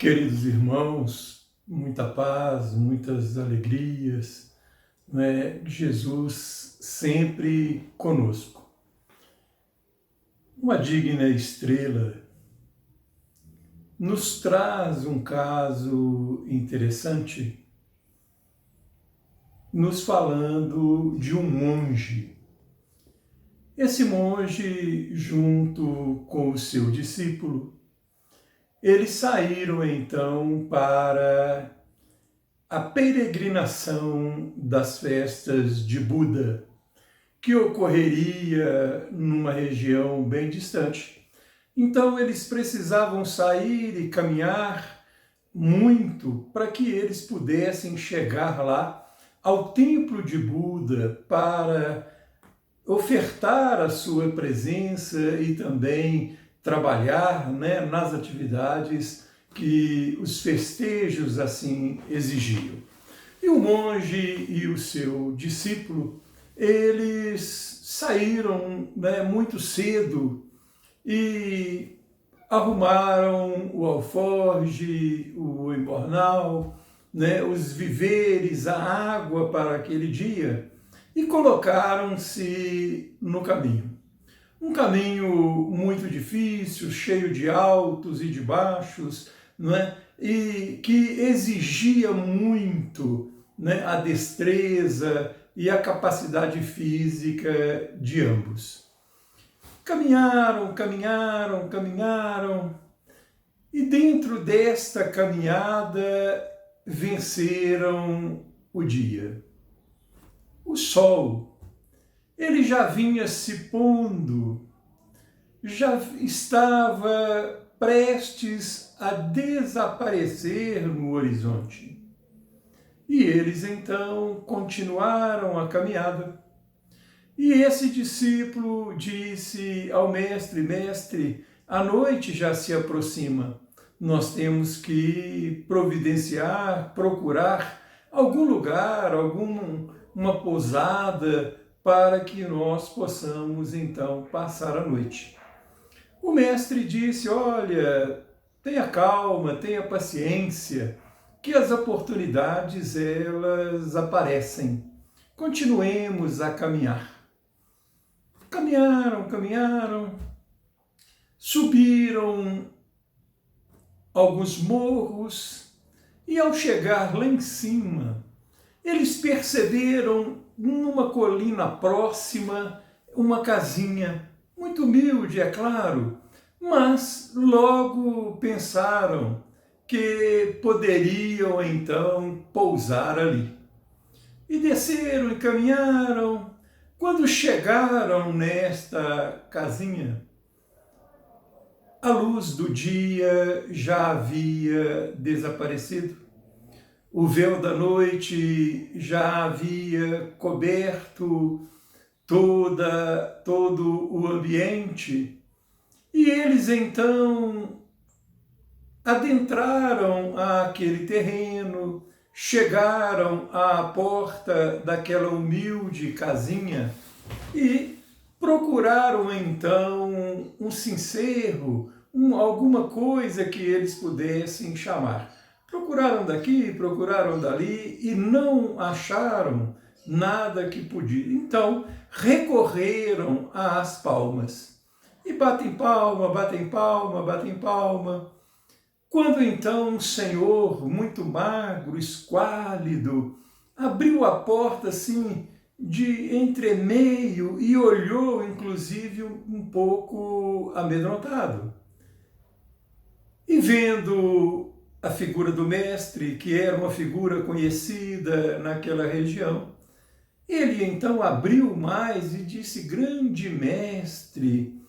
Queridos irmãos, muita paz, muitas alegrias, né? Jesus sempre conosco. Uma digna estrela nos traz um caso interessante, nos falando de um monge. Esse monge, junto com o seu discípulo, eles saíram então para a peregrinação das festas de Buda, que ocorreria numa região bem distante. Então eles precisavam sair e caminhar muito para que eles pudessem chegar lá ao templo de Buda para ofertar a sua presença e também trabalhar, nas atividades que os festejos assim exigiam. E o monge e o seu discípulo, eles saíram, muito cedo e arrumaram o alforge, o embornal, os víveres, a água para aquele dia e colocaram-se no caminho. Um caminho muito difícil, cheio de altos e de baixos, e que exigia muito, a destreza e a capacidade física de ambos. Caminharam, caminharam, caminharam, e dentro desta caminhada venceram o dia. O sol, ele já vinha se pondo, já estava prestes a desaparecer no horizonte. E eles então continuaram a caminhada. E esse discípulo disse ao mestre: Mestre, a noite já se aproxima. Nós temos que providenciar, procurar algum lugar, uma pousada, para que nós possamos então passar a noite. O mestre disse: olha, tenha calma, tenha paciência, que as oportunidades elas aparecem. Continuemos a caminhar. Caminharam, caminharam, subiram alguns morros e ao chegar lá em cima, eles perceberam numa colina próxima uma casinha, muito humilde, é claro, mas logo pensaram que poderiam então pousar ali. E desceram e caminharam. Quando chegaram nesta casinha, a luz do dia já havia desaparecido. O véu da noite já havia coberto todo o ambiente. E eles então adentraram aquele terreno, chegaram à porta daquela humilde casinha e procuraram então um sincero, alguma coisa que eles pudessem chamar. Procuraram daqui, procuraram dali e não acharam nada que podia. Então recorreram às palmas. E batem palma, batem palma, batem palma. Quando então um senhor muito magro, esquálido, abriu a porta assim de entremeio e olhou inclusive um pouco amedrontado. E vendo a figura do mestre, que era uma figura conhecida naquela região, ele então abriu mais e disse: grande mestre,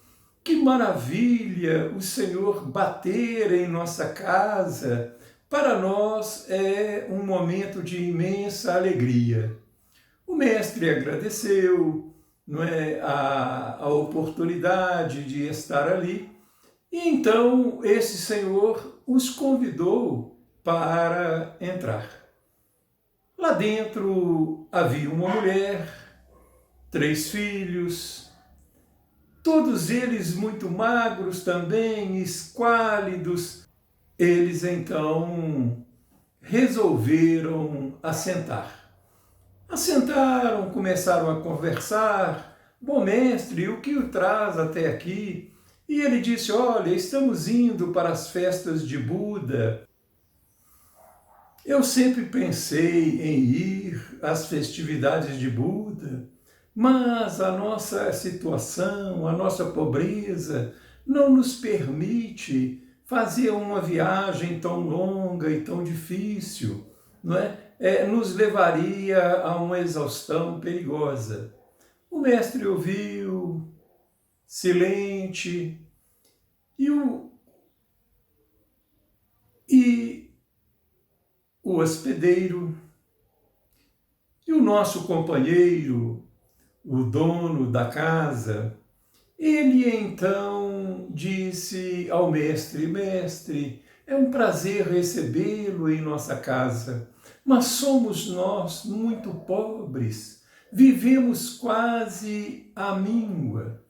que maravilha o Senhor bater em nossa casa, para nós é um momento de imensa alegria. O mestre agradeceu, a oportunidade de estar ali, e então esse senhor os convidou para entrar. Lá dentro havia uma mulher, 3 filhos, todos eles muito magros também, esquálidos, eles então resolveram assentar. Assentaram, começaram a conversar. Bom mestre, o que o traz até aqui? E ele disse, olha, estamos indo para as festas de Buda. Eu sempre pensei em ir às festividades de Buda, mas a nossa situação, a nossa pobreza, não nos permite fazer uma viagem tão longa e tão difícil, não é? Nos levaria a uma exaustão perigosa. O mestre ouviu, silente, e o hospedeiro e o nosso companheiro, o dono da casa, ele então disse ao mestre, mestre, é um prazer recebê-lo em nossa casa, mas somos nós muito pobres, vivemos quase à míngua,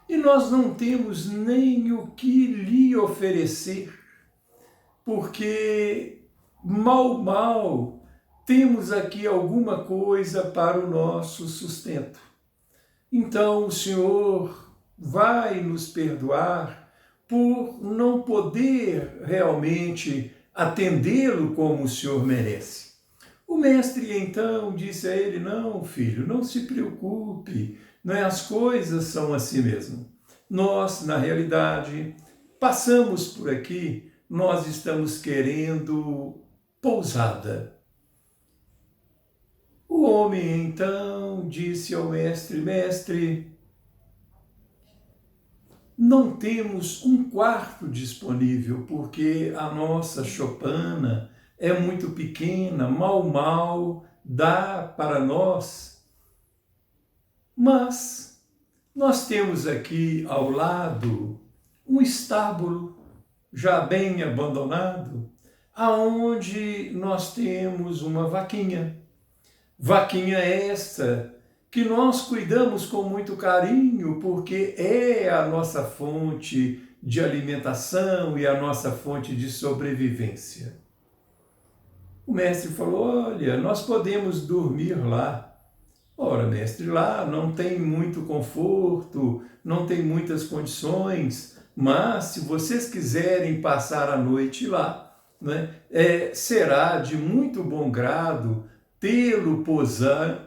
e nós não temos nem o que lhe oferecer, porque mal temos aqui alguma coisa para o nosso sustento. Então o Senhor vai nos perdoar por não poder realmente atendê-lo como o Senhor merece. O mestre então disse a ele, não, filho, não se preocupe, não é? As coisas são assim mesmo. Nós, na realidade, passamos por aqui, nós estamos querendo pousada. O homem então disse ao mestre, mestre, não temos um quarto disponível, porque a nossa choupana é muito pequena, mal dá para nós. Mas nós temos aqui ao lado um estábulo já bem abandonado, aonde nós temos uma vaquinha. Vaquinha esta que nós cuidamos com muito carinho, porque é a nossa fonte de alimentação e a nossa fonte de sobrevivência. O mestre falou, olha, nós podemos dormir lá. Ora, mestre, lá não tem muito conforto, não tem muitas condições, mas se vocês quiserem passar a noite lá, né, será de muito bom grado tê-lo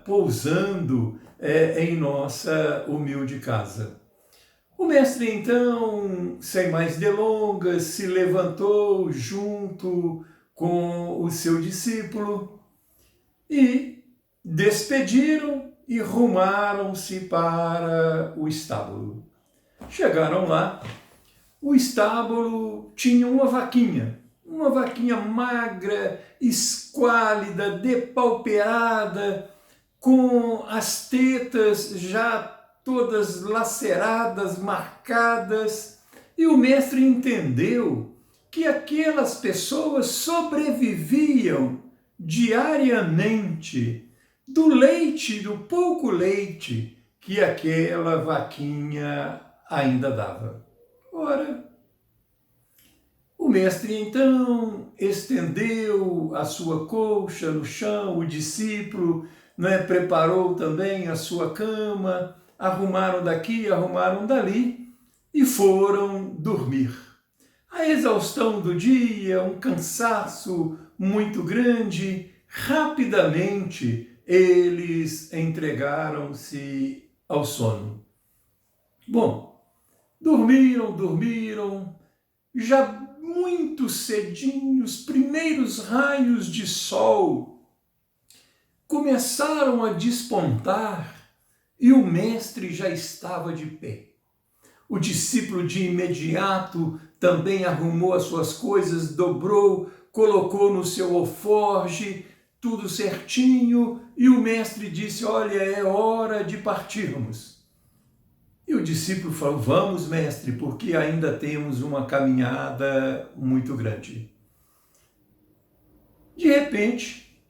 pousando em nossa humilde casa. O mestre, então, sem mais delongas, se levantou junto com o seu discípulo e despediram e rumaram-se para o estábulo. Chegaram lá, o estábulo tinha uma vaquinha magra, esquálida, depauperada, com as tetas já todas laceradas, marcadas, e o mestre entendeu que aquelas pessoas sobreviviam diariamente do leite, do pouco leite que aquela vaquinha ainda dava. Ora, o mestre então estendeu a sua colcha no chão, o discípulo, preparou também a sua cama, arrumaram daqui, arrumaram dali e foram dormir. A exaustão do dia, um cansaço muito grande, rapidamente eles entregaram-se ao sono. Bom, dormiram, já muito cedinho, os primeiros raios de sol começaram a despontar e o mestre já estava de pé. O discípulo de imediato também arrumou as suas coisas, dobrou, colocou no seu alforje, tudo certinho, e o mestre disse, olha, é hora de partirmos. E o discípulo falou, vamos, mestre, porque ainda temos uma caminhada muito grande. De repente,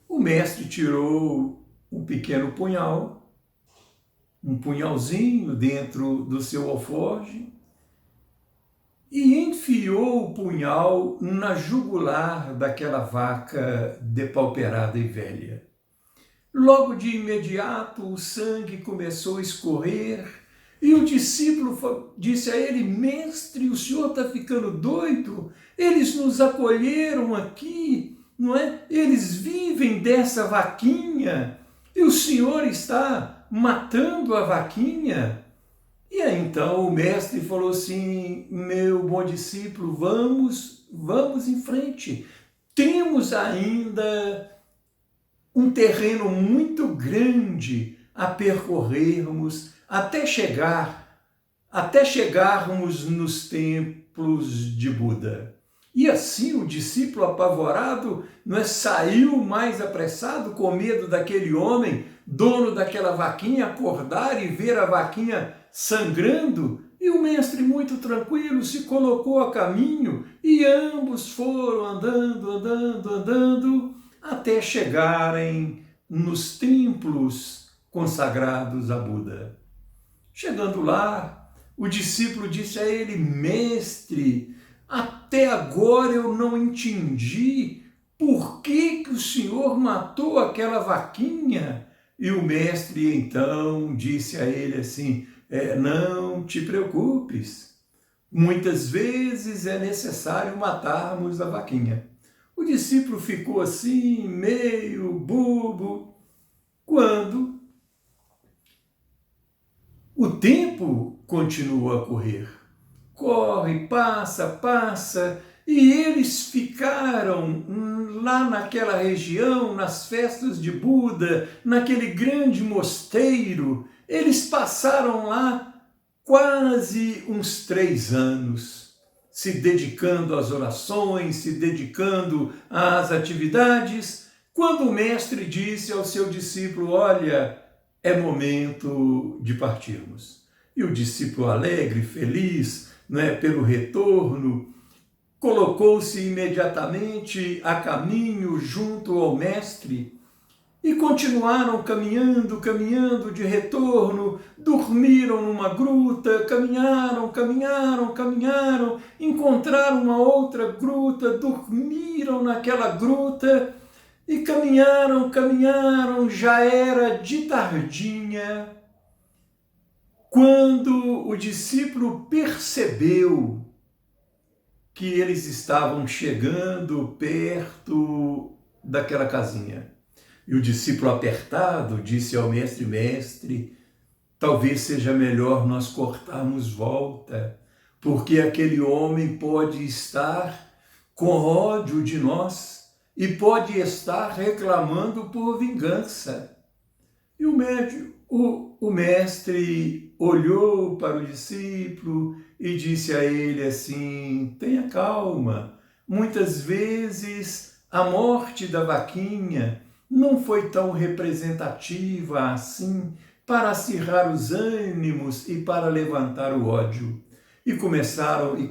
o mestre tirou um pequeno punhal, um punhalzinho dentro do seu alforje, e enfiou o punhal na jugular daquela vaca depauperada e velha. Logo de imediato o sangue começou a escorrer e o discípulo disse a ele: Mestre, o senhor está ficando doido? Eles nos acolheram aqui, não é? Eles vivem dessa vaquinha e o senhor está matando a vaquinha. E aí então o mestre falou assim: meu bom discípulo, vamos em frente. Temos ainda um terreno muito grande a percorrermos até chegarmos nos templos de Buda. E assim o discípulo apavorado saiu mais apressado, com medo daquele homem, dono daquela vaquinha, acordar e ver a vaquinha sangrando. E o mestre, muito tranquilo, se colocou a caminho e ambos foram andando, até chegarem nos templos consagrados a Buda. Chegando lá, o discípulo disse a ele: Mestre, até agora eu não entendi por que o senhor matou aquela vaquinha. E o mestre então disse a ele assim: não te preocupes, muitas vezes é necessário matarmos a vaquinha. O discípulo ficou assim, meio bobo, quando o tempo continua a correr. Corre, passa, e eles ficaram lá naquela região, nas festas de Buda, naquele grande mosteiro. Eles passaram lá quase uns 3 anos, se dedicando às orações, se dedicando às atividades, quando o mestre disse ao seu discípulo: olha, é momento de partirmos. E o discípulo, alegre, feliz, pelo retorno, colocou-se imediatamente a caminho junto ao mestre e continuaram caminhando de retorno, dormiram numa gruta, caminharam, encontraram uma outra gruta, dormiram naquela gruta e caminharam, já era de tardinha, quando o discípulo percebeu que eles estavam chegando perto daquela casinha. E o discípulo apertado disse ao mestre: Mestre, talvez seja melhor nós cortarmos volta, porque aquele homem pode estar com ódio de nós e pode estar reclamando por vingança. E o mestre olhou para o discípulo e disse a ele assim: tenha calma, muitas vezes a morte da vaquinha não foi tão representativa assim para acirrar os ânimos e para levantar o ódio. E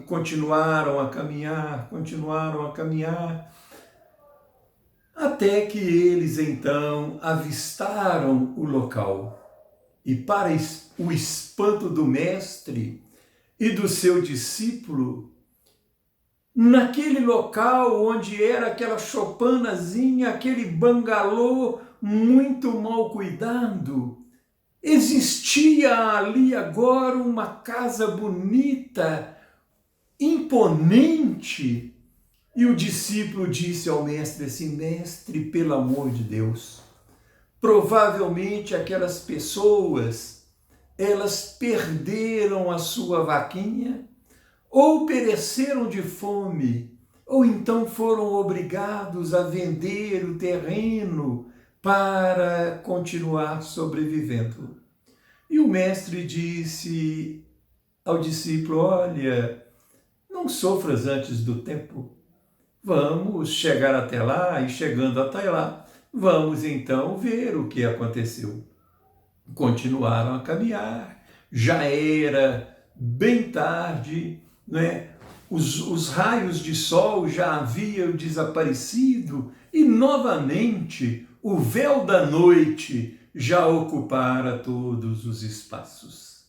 continuaram a caminhar, até que eles então avistaram o local. E para o espanto do mestre e do seu discípulo, naquele local onde era aquela choupanazinha, aquele bangalô muito mal cuidado, existia ali agora uma casa bonita, imponente. E o discípulo disse ao mestre assim: Mestre, pelo amor de Deus, provavelmente aquelas pessoas, elas perderam a sua vaquinha, ou pereceram de fome, ou então foram obrigados a vender o terreno para continuar sobrevivendo. E o mestre disse ao discípulo: olha, não sofras antes do tempo. Vamos chegar até lá, e chegando até lá, vamos então ver o que aconteceu. Continuaram a caminhar, já era bem tarde, os raios de sol já haviam desaparecido e novamente o véu da noite já ocupara todos os espaços.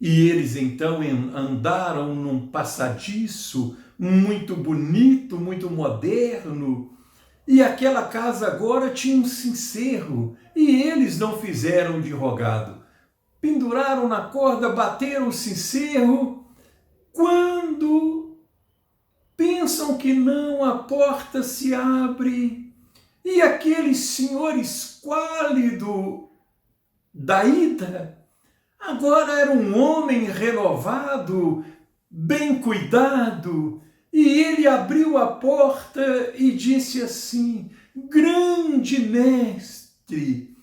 E eles então andaram num passadiço muito bonito, muito moderno, e aquela casa agora tinha um cencerro, e eles não fizeram de rogado. Penduraram na corda, bateram o cencerro. Quando pensam que não, a porta se abre, e aquele senhor esquálido da ida, agora era um homem renovado, bem cuidado, e ele abriu a porta e disse assim: grande mestre,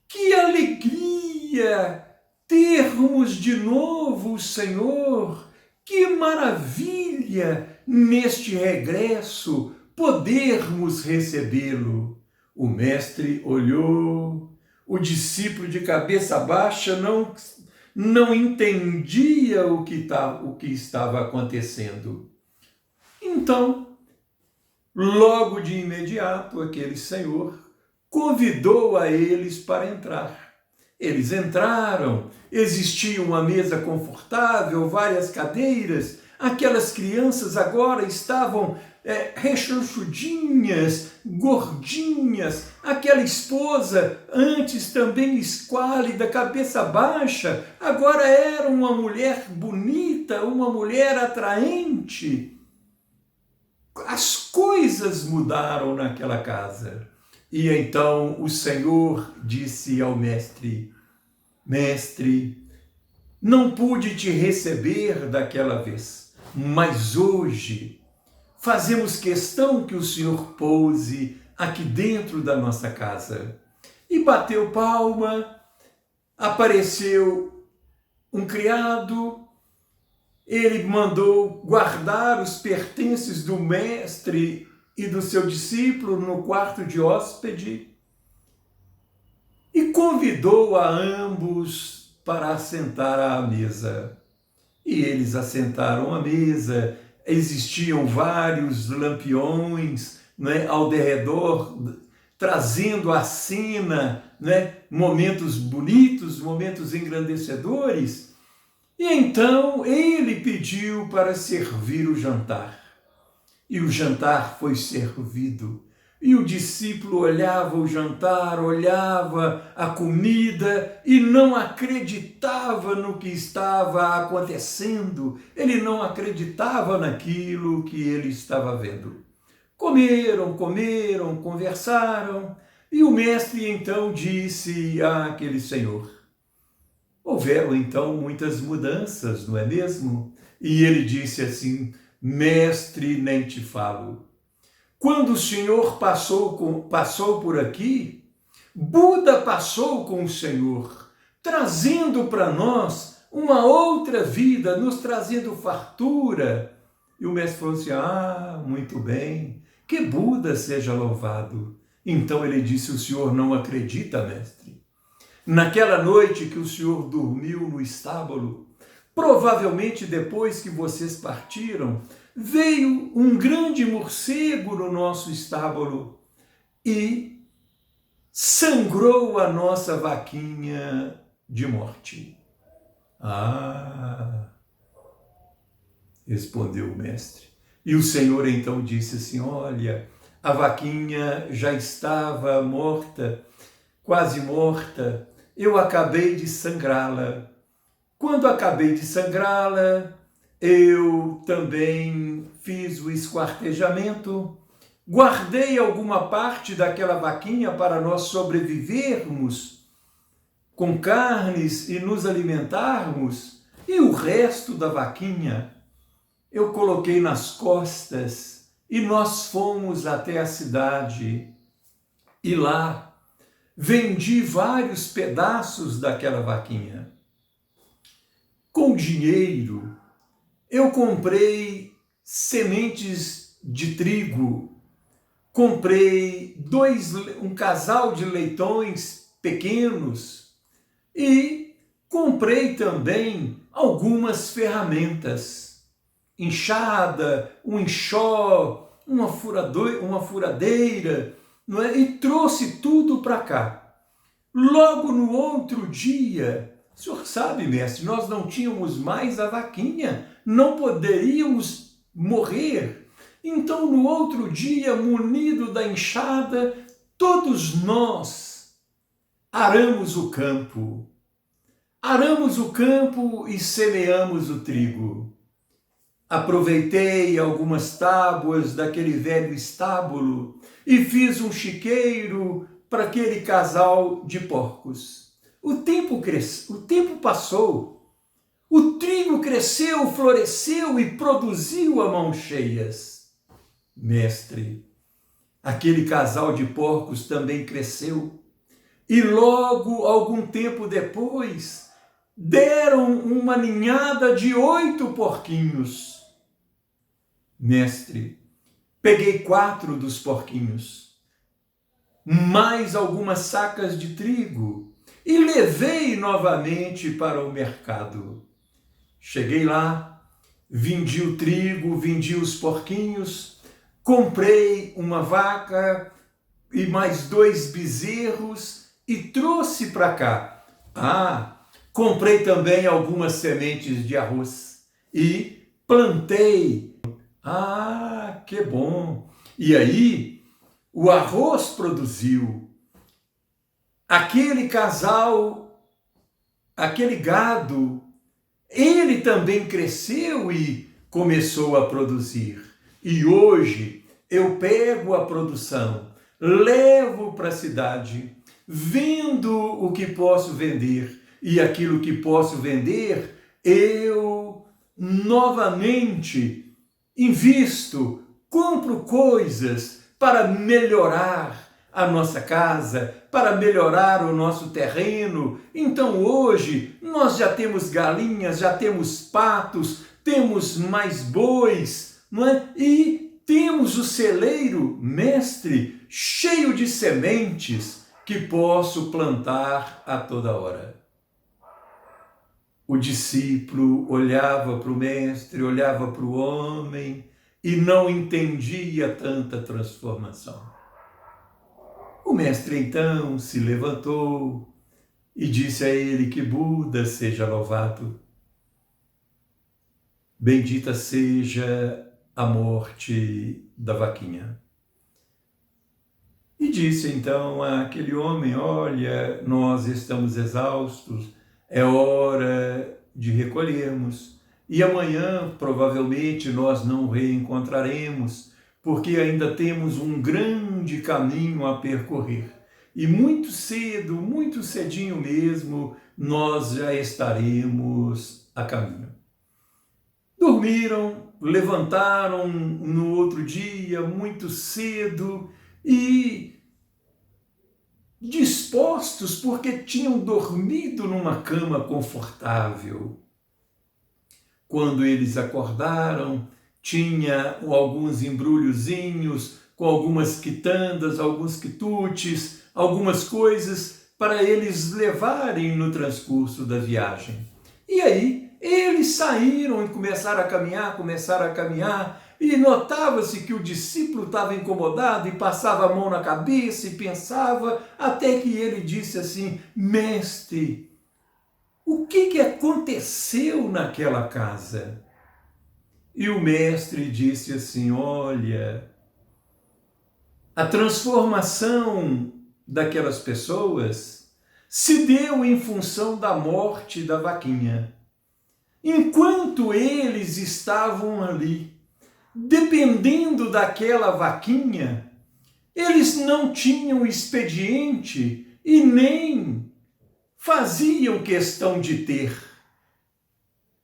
que alegria termos de novo o Senhor, que maravilha neste regresso podermos recebê-lo. O mestre olhou, o discípulo de cabeça baixa não entendia o que estava acontecendo. Então, logo de imediato, aquele senhor convidou a eles para entrar. Eles entraram, existia uma mesa confortável, várias cadeiras, aquelas crianças agora estavam rechonchudinhas, gordinhas, aquela esposa, antes também esquálida, cabeça baixa, agora era uma mulher bonita, uma mulher atraente. As coisas mudaram naquela casa. E então o Senhor disse ao mestre: mestre, não pude te receber daquela vez, mas hoje fazemos questão que o Senhor pouse aqui dentro da nossa casa. E bateu palma, apareceu um criado, ele mandou guardar os pertences do mestre e do seu discípulo no quarto de hóspede e convidou a ambos para assentar à mesa. E eles assentaram à mesa, existiam vários lampiões, né, ao derredor, trazendo à cena, né, momentos bonitos, momentos engrandecedores. E então ele pediu para servir o jantar. E o jantar foi servido. E o discípulo olhava o jantar, olhava a comida e não acreditava no que estava acontecendo. Ele não acreditava naquilo que ele estava vendo. Comeram, conversaram, e o mestre então disse àquele senhor: houveram então muitas mudanças, não é mesmo? E ele disse assim: mestre, nem te falo. Quando o Senhor passou por aqui, Buda passou com o Senhor, trazendo para nós uma outra vida, nos trazendo fartura. E o mestre falou assim: ah, muito bem, que Buda seja louvado. Então ele disse: o senhor não acredita, mestre? Naquela noite que o senhor dormiu no estábulo, provavelmente depois que vocês partiram, veio um grande morcego no nosso estábulo e sangrou a nossa vaquinha de morte. Ah, respondeu o mestre. E o Senhor então disse assim: olha, a vaquinha já estava morta, quase morta, eu acabei de sangrá-la. Quando acabei de sangrá-la, eu também fiz o esquartejamento, guardei alguma parte daquela vaquinha para nós sobrevivermos com carnes e nos alimentarmos, e o resto da vaquinha eu coloquei nas costas e nós fomos até a cidade. E lá vendi vários pedaços daquela vaquinha. Com dinheiro, eu comprei sementes de trigo, comprei um casal de leitões pequenos e comprei também algumas ferramentas, enxada, um enxó, uma furadeira, não é? E trouxe tudo para cá. Logo no outro dia, O senhor sabe, mestre, nós não tínhamos mais a vaquinha, não poderíamos morrer. Então, no outro dia, munido da enxada, todos nós aramos o campo. Aramos o campo e semeamos o trigo. Aproveitei algumas tábuas daquele velho estábulo e fiz um chiqueiro para aquele casal de porcos. O tempo passou, o trigo cresceu, floresceu e produziu a mãos cheias. Mestre, aquele casal de porcos também cresceu e logo, algum tempo depois, deram uma ninhada de 8 porquinhos. Mestre, peguei 4 dos porquinhos, mais algumas sacas de trigo e levei novamente para o mercado. Cheguei lá, vendi o trigo, vendi os porquinhos, comprei uma vaca e mais 2 bezerros e trouxe para cá. Comprei também algumas sementes de arroz e plantei. Que bom! E aí, o arroz produziu. Aquele casal, aquele gado, ele também cresceu e começou a produzir. E hoje eu pego a produção, levo para a cidade, vendo o que posso vender. E aquilo que posso vender, eu novamente invisto, compro coisas para melhorar a nossa casa, para melhorar o nosso terreno. Então hoje nós já temos galinhas, já temos patos, temos mais bois, não é? E temos o celeiro, mestre, cheio de sementes que posso plantar a toda hora. O discípulo olhava para o mestre, olhava para o homem e não entendia tanta transformação. O mestre então se levantou e disse a ele que Buda seja louvado. Bendita seja a morte da vaquinha. E disse então àquele homem, olha, nós estamos exaustos, é hora de recolhermos. E amanhã, provavelmente, nós não reencontraremos, porque ainda temos um grande caminho a percorrer. E muito cedo, muito cedinho mesmo, nós já estaremos a caminho. Dormiram, levantaram no outro dia, muito cedo, e dispostos porque tinham dormido numa cama confortável. Quando eles acordaram, tinha alguns embrulhozinhos com algumas quitandas, alguns quitutes, algumas coisas para eles levarem no transcurso da viagem. E aí eles saíram e começaram a caminhar, e notava-se que o discípulo estava incomodado e passava a mão na cabeça e pensava, até que ele disse assim, mestre, o que aconteceu naquela casa? E o mestre disse assim, olha, a transformação daquelas pessoas se deu em função da morte da vaquinha. Enquanto eles estavam ali, dependendo daquela vaquinha, eles não tinham expediente e nem faziam questão de ter.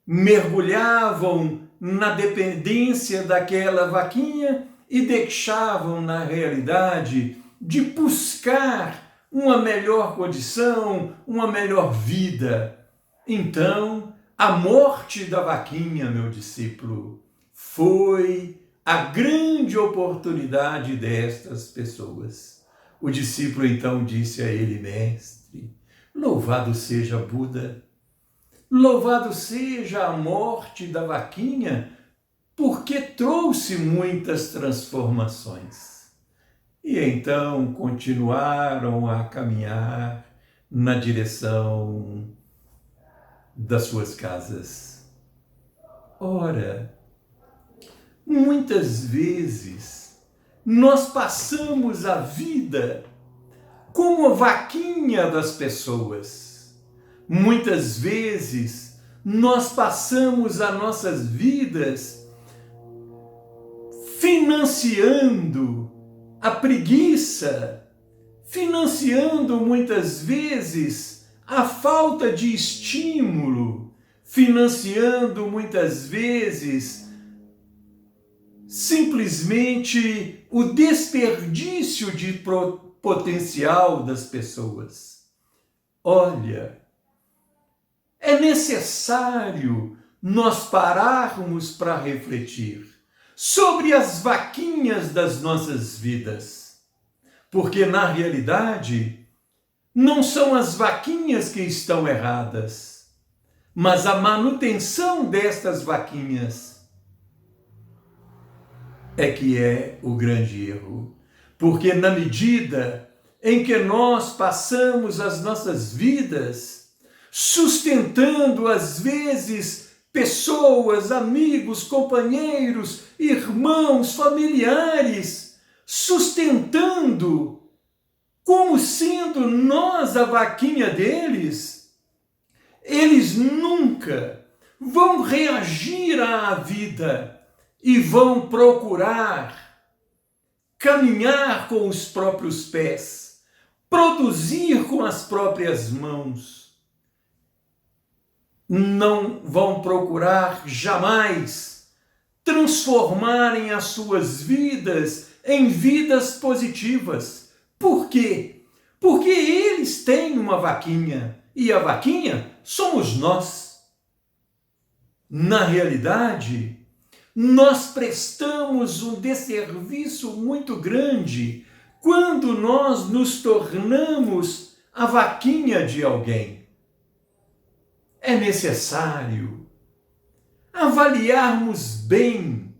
Mergulhavam na dependência daquela vaquinha e deixavam, na realidade, de buscar uma melhor condição, uma melhor vida. Então, a morte da vaquinha, meu discípulo, foi a grande oportunidade destas pessoas. O discípulo então disse a ele, mestre, louvado seja Buda, louvado seja a morte da vaquinha, porque trouxe muitas transformações. E então continuaram a caminhar na direção das suas casas. Ora, muitas vezes nós passamos a vida como a vaquinha das pessoas. Muitas vezes nós passamos as nossas vidas financiando a preguiça, financiando muitas vezes a falta de estímulo, financiando muitas vezes simplesmente o desperdício de potencial das pessoas. Olha, é necessário nós pararmos para refletir sobre as vaquinhas das nossas vidas, porque na realidade não são as vaquinhas que estão erradas, mas a manutenção destas vaquinhas é que é o grande erro. Porque na medida em que nós passamos as nossas vidas sustentando, às vezes, pessoas, amigos, companheiros, irmãos, familiares, sustentando como sendo nós a vaquinha deles, eles nunca vão reagir à vida e vão procurar caminhar com os próprios pés, produzir com as próprias mãos. Não vão procurar jamais transformarem as suas vidas em vidas positivas. Por quê? Porque eles têm uma vaquinha e a vaquinha somos nós. Na realidade, nós prestamos um desserviço muito grande quando nós nos tornamos a vaquinha de alguém. É necessário avaliarmos bem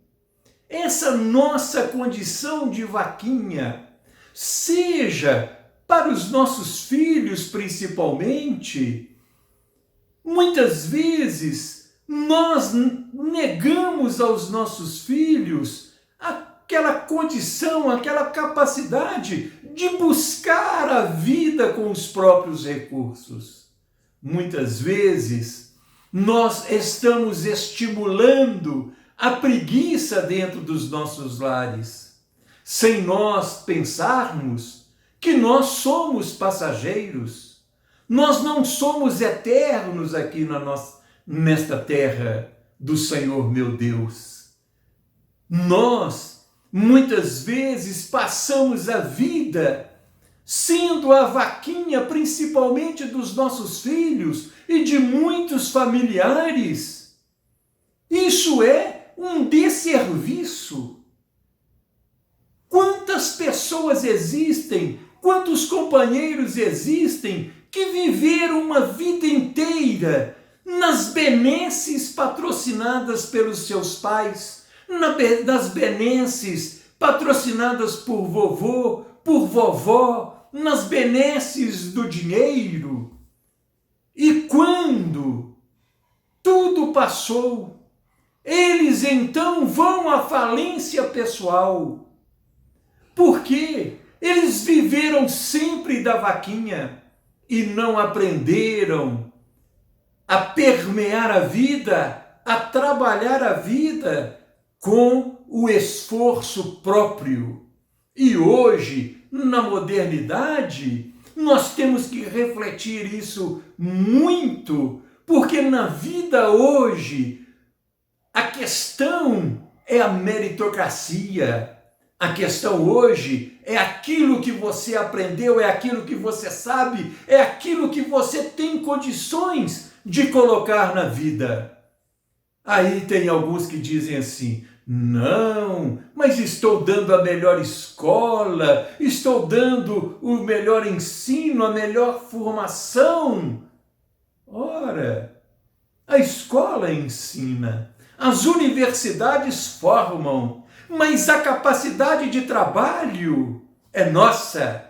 essa nossa condição de vaquinha, seja para os nossos filhos principalmente. Muitas vezes nós negamos aos nossos filhos aquela condição, aquela capacidade de buscar a vida com os próprios recursos. Muitas vezes nós estamos estimulando a preguiça dentro dos nossos lares, sem nós pensarmos que nós somos passageiros, nós não somos eternos aqui nesta terra do Senhor meu Deus. Nós, muitas vezes, passamos a vida sendo a vaquinha principalmente dos nossos filhos e de muitos familiares. Isso é um desserviço. Quantas pessoas existem, quantos companheiros existem que viveram uma vida inteira nas benesses patrocinadas pelos seus pais, nas benesses patrocinadas por vovô, por vovó, nas benesses do dinheiro. E quando tudo passou, eles então vão à falência pessoal. Porque eles viveram sempre da vaquinha e não aprenderam a permear a vida, a trabalhar a vida com o esforço próprio. E hoje, na modernidade, nós temos que refletir isso muito, porque na vida hoje, a questão é a meritocracia. A questão hoje é aquilo que você aprendeu, é aquilo que você sabe, é aquilo que você tem condições de colocar na vida. Aí tem alguns que dizem assim: não, mas estou dando a melhor escola, estou dando o melhor ensino, a melhor formação. Ora, a escola ensina, as universidades formam, mas a capacidade de trabalho é nossa.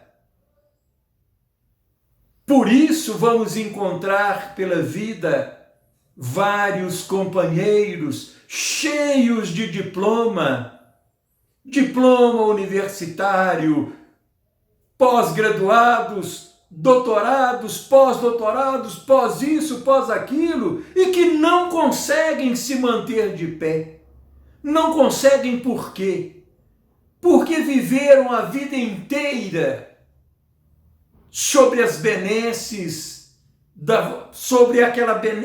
Por isso vamos encontrar pela vida vários companheiros cheios de diploma universitário, pós-graduados, doutorados, pós-doutorados, pós isso, pós aquilo, e que não conseguem se manter de pé. Não conseguem por quê? Porque viveram a vida inteira sobre as benesses,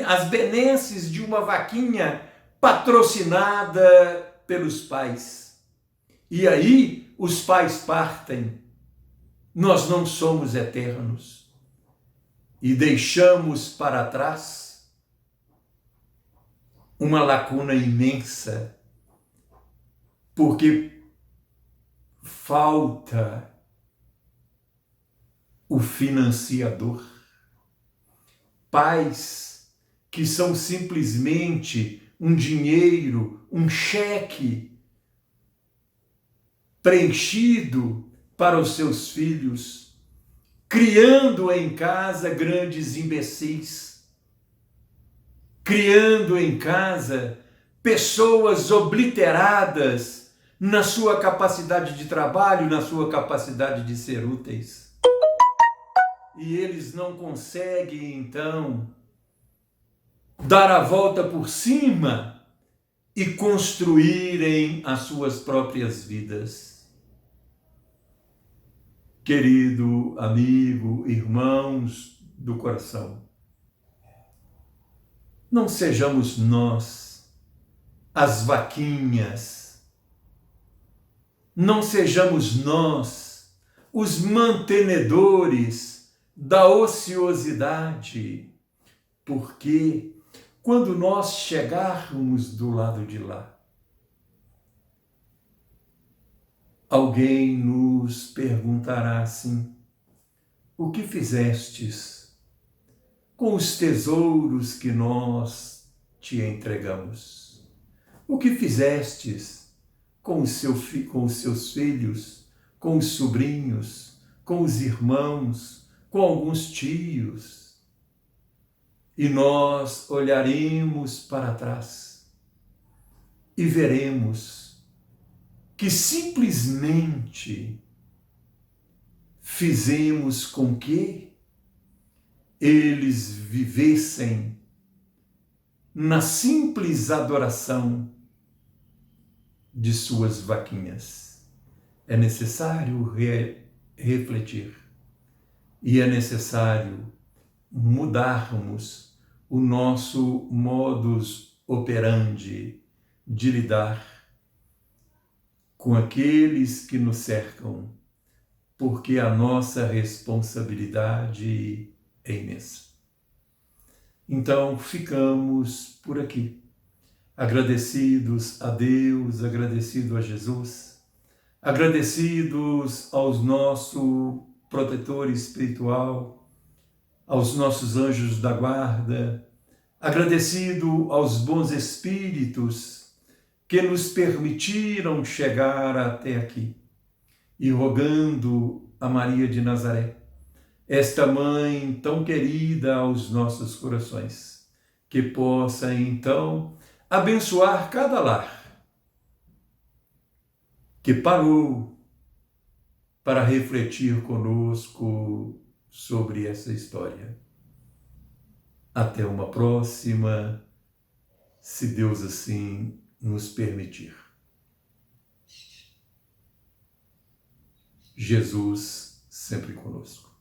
as benesses de uma vaquinha patrocinada pelos pais. E aí os pais partem. Nós não somos eternos e deixamos para trás uma lacuna imensa, porque falta o financiador. Pais que são simplesmente um dinheiro, um cheque preenchido para os seus filhos, criando em casa grandes imbecis, criando em casa pessoas obliteradas na sua capacidade de trabalho, na sua capacidade de ser úteis. E eles não conseguem, então, dar a volta por cima e construírem as suas próprias vidas. Querido amigo, irmãos do coração, não sejamos nós as vaquinhas, não sejamos nós os mantenedores da ociosidade, porque quando nós chegarmos do lado de lá, alguém nos perguntará assim: o que fizestes com os tesouros que nós te entregamos? O que fizestes com os seus filhos, com os sobrinhos, com os irmãos, com alguns tios? E nós olharemos para trás e veremos que simplesmente fizemos com que eles vivessem na simples adoração de suas vaquinhas. É necessário refletir e é necessário mudarmos o nosso modus operandi de lidar com aqueles que nos cercam, porque a nossa responsabilidade é imensa. Então, ficamos por aqui, agradecidos a Deus, agradecidos a Jesus, agradecidos aos nosso protetor espiritual, aos nossos anjos da guarda, agradecido aos bons espíritos que nos permitiram chegar até aqui, e rogando a Maria de Nazaré, esta mãe tão querida aos nossos corações, que possa então abençoar cada lar que parou para refletir conosco sobre essa história. Até uma próxima, se Deus assim nos permitir. Jesus sempre conosco.